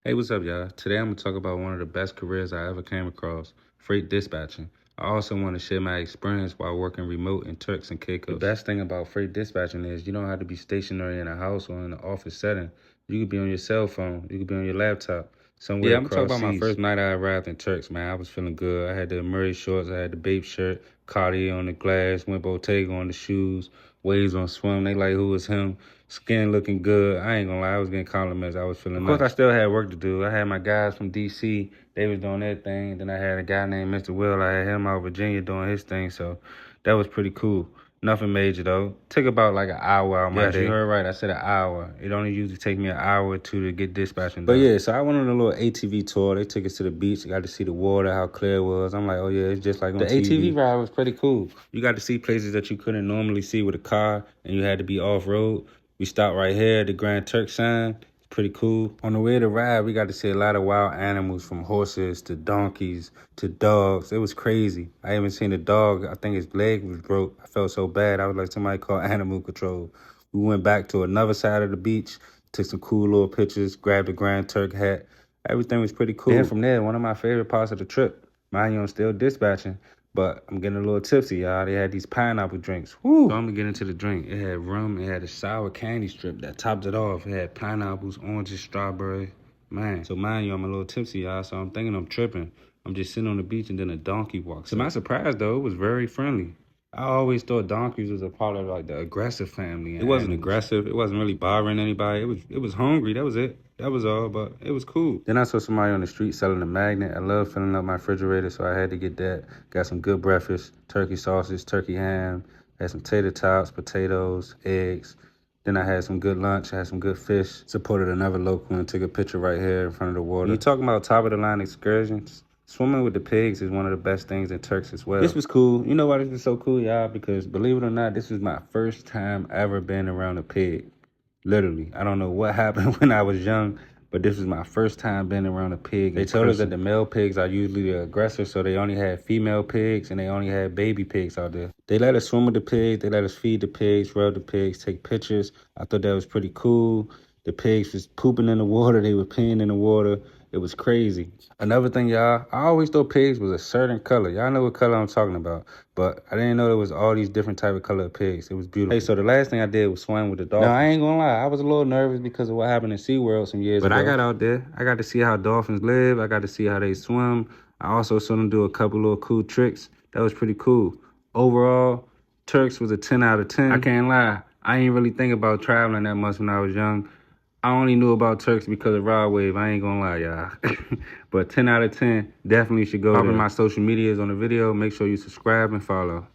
Hey, what's up, y'all? Today I'm gonna talk about one of the best careers I ever came across, freight dispatching. I also want to share my experience while working remote in Turks and Caicos. The best thing about freight dispatching is you don't have to be stationary in a house or in an office setting. You could be on your cell phone, you could be on your laptop, somewhere I'm talking about my first night I arrived in Turks, man. I was feeling good. I had the Murray shorts, I had the Bape shirt, Cartier on the glass, went Bottega on the shoes, waves on swim. They like, who was him? Skin looking good. I ain't gonna lie, I was getting compliments. I was feeling nice. Of course, I still had work to do. I had my guys from DC. They was doing their thing. Then I had a guy named Mr. Will. I had him out of Virginia doing his thing. So that was pretty cool. Nothing major though. Took about like an hour out my day. You heard right. I said an hour. It only usually take me an hour or two to get dispatching done. But yeah, so I went on a little ATV tour. They took us to the beach. I got to see the water, how clear it was. I'm like, oh yeah, it's just like on TV. The ATV ride was pretty cool. You got to see places that you couldn't normally see with a car, and you had to be off road. We stopped right here at the Grand Turk sign. It's pretty cool. On the way to ride, we got to see a lot of wild animals, from horses to donkeys to dogs. It was crazy. I even seen a dog. I think his leg was broke. I felt so bad. I was like, somebody call animal control. We went back to another side of the beach, took some cool little pictures, grabbed a Grand Turk hat. Everything was pretty cool. And from there, one of my favorite parts of the trip, mind you, I'm still dispatching, but I'm getting a little tipsy, y'all. They had these pineapple drinks. Woo! So I'm gonna get into the drink. It had rum, it had a sour candy strip that topped it off. It had pineapples, oranges, strawberry. Man, so mind you, I'm a little tipsy, y'all, so I'm thinking I'm tripping. I'm just sitting on the beach and then a donkey walks. To my surprise, though, it was very friendly. I always thought donkeys was a part of like the aggressive family. It wasn't aggressive. It wasn't really bothering anybody. It was hungry. That was it. That was all, but it was cool. Then I saw somebody on the street selling a magnet. I love filling up my refrigerator, so I had to get that. Got some good breakfast, turkey sausage, turkey ham, had some tater tots, potatoes, eggs. Then I had some good lunch, I had some good fish. Supported another local and took a picture right here in front of the water. You talking about top of the line excursions? Swimming with the pigs is one of the best things in Turks as well. This was cool. You know why this was so cool, y'all? Because believe it or not, this was my first time ever being around a pig. Literally. I don't know what happened when I was young, but this was my first time being around a pig. They told us that the male pigs are usually the aggressors, so they only had female pigs and they only had baby pigs out there. They let us swim with the pigs, they let us feed the pigs, rub the pigs, take pictures. I thought that was pretty cool. The pigs was pooping in the water, they were peeing in the water. It was crazy. Another thing, y'all, I always thought pigs was a certain color. Y'all know what color I'm talking about, but I didn't know there was all these different type of color of pigs. It was beautiful. Hey, so the last thing I did was swim with the dolphins. Now, I ain't gonna lie, I was a little nervous because of what happened in SeaWorld some years ago. But I got out there. I got to see how dolphins live. I got to see how they swim. I also saw them do a couple little cool tricks. That was pretty cool. Overall, Turks was a 10 out of 10. I can't lie. I ain't really think about traveling that much when I was young. I only knew about Turks because of Rod Wave. I ain't gonna lie, y'all. But 10 out of 10, definitely should go there. My social medias on the video. Make sure you subscribe and follow.